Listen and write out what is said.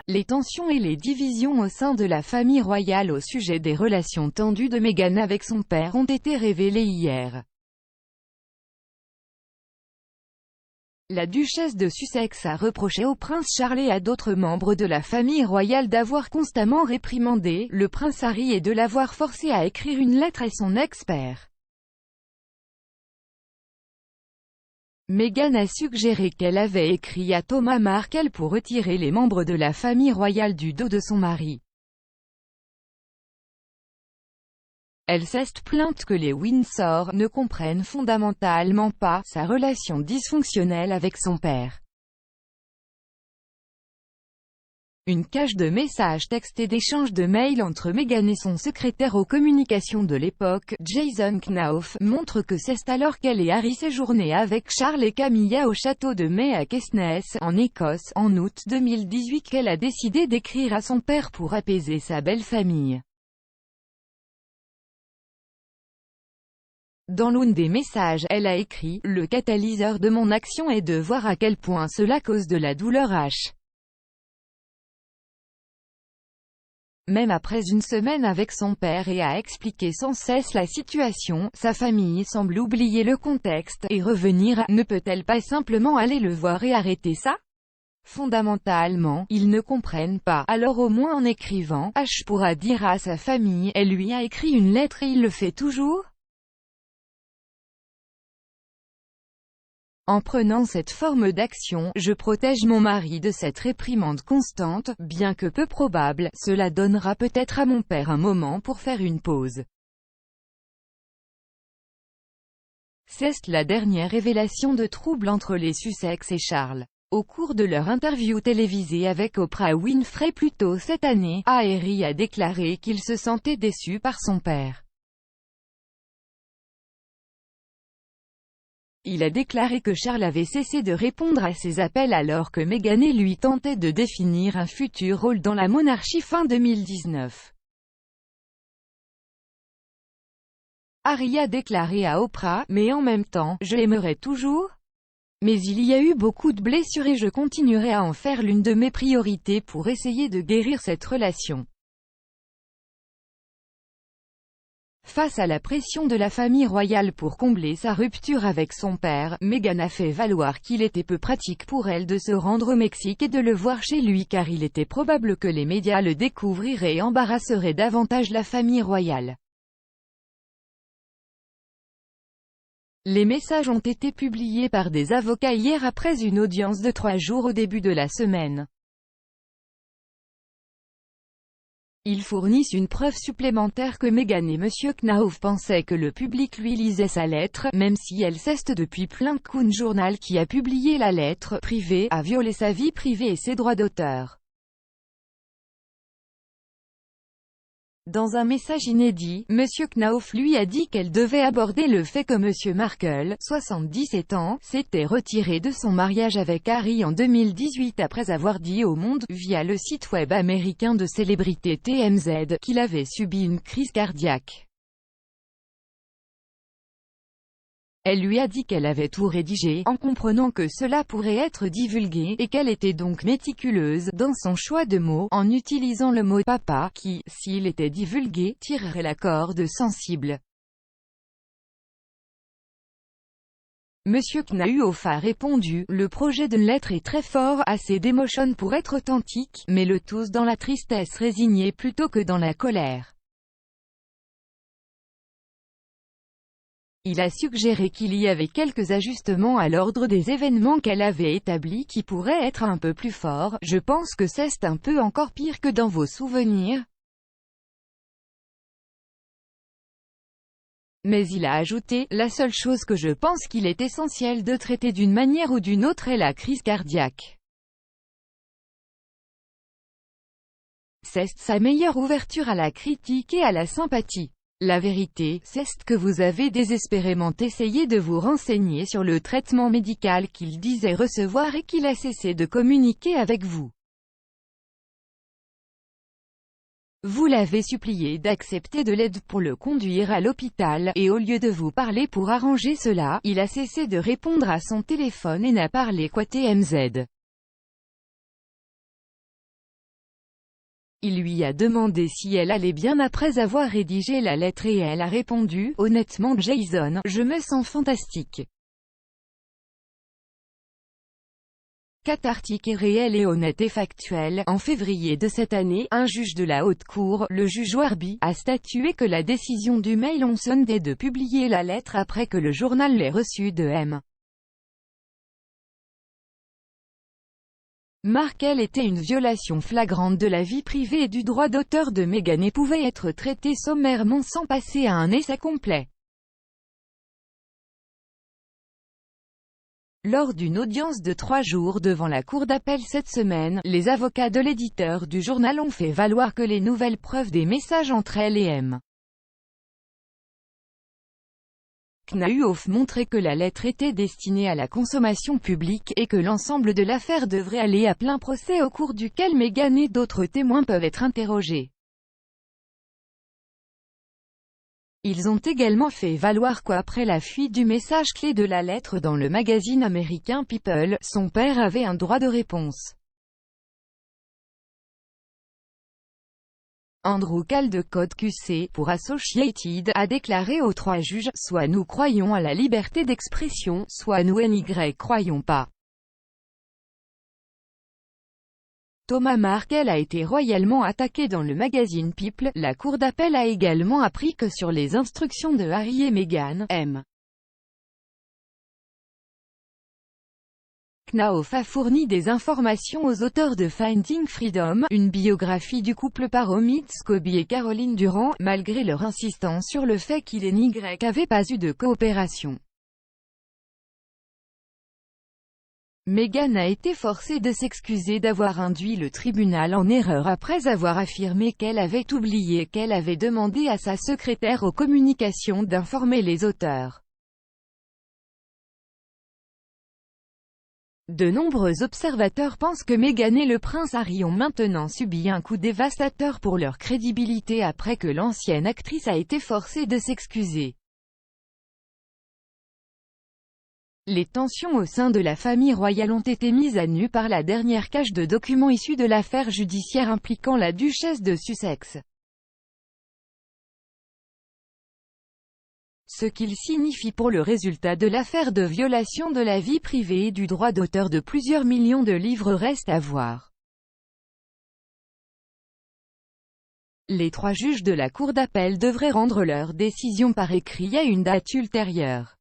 Les tensions et les divisions au sein de la famille royale au sujet des relations tendues de Meghan avec son père ont été révélées hier. La duchesse de Sussex a reproché au prince Charles et à d'autres membres de la famille royale d'avoir constamment réprimandé le prince Harry et de l'avoir forcé à écrire une lettre à son ex-père. Meghan a suggéré qu'elle avait écrit à Thomas Markle pour retirer les membres de la famille royale du dos de son mari. Elle s'est plainte que les Windsor ne comprennent fondamentalement pas sa relation dysfonctionnelle avec son père. Une cache de messages textes et d'échanges de mails entre Meghan et son secrétaire aux communications de l'époque, Jason Knauf, montre que c'est alors qu'elle et Harry séjournaient avec Charles et Camilla au château de May à Caithness, en Écosse, en août 2018 qu'elle a décidé d'écrire à son père pour apaiser sa belle famille. Dans l'un des messages, elle a écrit « Le catalyseur de mon action est de voir à quel point cela cause de la douleur H. Même après une semaine avec son père et a expliqué sans cesse la situation, sa famille semble oublier le contexte, et revenir à « Ne peut-elle pas simplement aller le voir et arrêter ça ?» Fondamentalement, ils ne comprennent pas, alors au moins en écrivant, H pourra dire à sa famille, elle lui a écrit une lettre et il le fait toujours ? En prenant cette forme d'action, je protège mon mari de cette réprimande constante, bien que peu probable, cela donnera peut-être à mon père un moment pour faire une pause. C'est la dernière révélation de trouble entre les Sussex et Charles. Au cours de leur interview télévisée avec Oprah Winfrey plus tôt cette année, Harry a déclaré qu'il se sentait déçu par son père. Il a déclaré que Charles avait cessé de répondre à ses appels alors que Meghan et lui tentaient de définir un futur rôle dans la monarchie fin 2019. Harry a déclaré à Oprah, « Mais en même temps, je l'aimerai toujours. Mais il y a eu beaucoup de blessures et je continuerai à en faire l'une de mes priorités pour essayer de guérir cette relation. » Face à la pression de la famille royale pour combler sa rupture avec son père, Meghan a fait valoir qu'il était peu pratique pour elle de se rendre au Mexique et de le voir chez lui car il était probable que les médias le découvriraient et embarrasseraient davantage la famille royale. Les messages ont été publiés par des avocats hier après une audience de 3 jours au début de la semaine. Ils fournissent une preuve supplémentaire que Meghan et M. Knauf pensaient que le public lui lisait sa lettre, même si elle ceste depuis Plankton Journal qui a publié la lettre privée, a violé sa vie privée et ses droits d'auteur. Dans un message inédit, M. Knauf lui a dit qu'elle devait aborder le fait que M. Markle, 77 ans, s'était retiré de son mariage avec Harry en 2018 après avoir dit au Monde, via le site web américain de célébrité TMZ, qu'il avait subi une crise cardiaque. Elle lui a dit qu'elle avait tout rédigé, en comprenant que cela pourrait être divulgué, et qu'elle était donc méticuleuse dans son choix de mots, en utilisant le mot « papa » qui, s'il était divulgué, tirerait la corde sensible. Monsieur Knauf a répondu « Le projet de lettre est très fort, assez d'émotion pour être authentique, mais le tous dans la tristesse résignée plutôt que dans la colère. » Il a suggéré qu'il y avait quelques ajustements à l'ordre des événements qu'elle avait établis qui pourraient être un peu plus forts. Je pense que c'est un peu encore pire que dans vos souvenirs. Mais il a ajouté, la seule chose que je pense qu'il est essentiel de traiter d'une manière ou d'une autre est la crise cardiaque. C'est sa meilleure ouverture à la critique et à la sympathie. La vérité, c'est que vous avez désespérément essayé de vous renseigner sur le traitement médical qu'il disait recevoir et qu'il a cessé de communiquer avec vous. Vous l'avez supplié d'accepter de l'aide pour le conduire à l'hôpital, et au lieu de vous parler pour arranger cela, il a cessé de répondre à son téléphone et n'a parlé qu'à TMZ. Il lui a demandé si elle allait bien après avoir rédigé la lettre et elle a répondu « Honnêtement Jason, je me sens fantastique. Cathartique et réel et honnête et factuel. » En février de cette année, un juge de la haute cour, le juge Warby, a statué que la décision du Mail on Sunday de publier la lettre après que le journal l'ait reçue de M. Markle était une violation flagrante de la vie privée et du droit d'auteur de Meghan et pouvait être traitée sommairement sans passer à un essai complet. Lors d'une audience de 3 jours devant la cour d'appel cette semaine, les avocats de l'éditeur du journal ont fait valoir que les nouvelles preuves des messages entre elle et M. Knauf montraient que la lettre était destinée à la consommation publique, et que l'ensemble de l'affaire devrait aller à plein procès au cours duquel Meghan et d'autres témoins peuvent être interrogés. Ils ont également fait valoir qu'après la fuite du message clé de la lettre dans le magazine américain People, son père avait un droit de réponse. Andrew Caldecott QC, pour Associated, a déclaré aux 3 juges « Soit nous croyons à la liberté d'expression, soit nous n'y croyons pas. » Thomas Markle a été royalement attaqué dans le magazine People. La cour d'appel a également appris que sur les instructions de Harry et Meghan, M. Knauf a fourni des informations aux auteurs de Finding Freedom, une biographie du couple par Omid Scobie et Caroline Durand, malgré leur insistance sur le fait qu'il et n'y avait pas eu de coopération. Meghan a été forcée de s'excuser d'avoir induit le tribunal en erreur après avoir affirmé qu'elle avait oublié qu'elle avait demandé à sa secrétaire aux communications d'informer les auteurs. De nombreux observateurs pensent que Meghan et le prince Harry ont maintenant subi un coup dévastateur pour leur crédibilité après que l'ancienne actrice a été forcée de s'excuser. Les tensions au sein de la famille royale ont été mises à nu par la dernière cache de documents issus de l'affaire judiciaire impliquant la duchesse de Sussex. Ce qu'il signifie pour le résultat de l'affaire de violation de la vie privée et du droit d'auteur de plusieurs millions de livres reste à voir. Les 3 juges de la cour d'appel devraient rendre leur décision par écrit à une date ultérieure.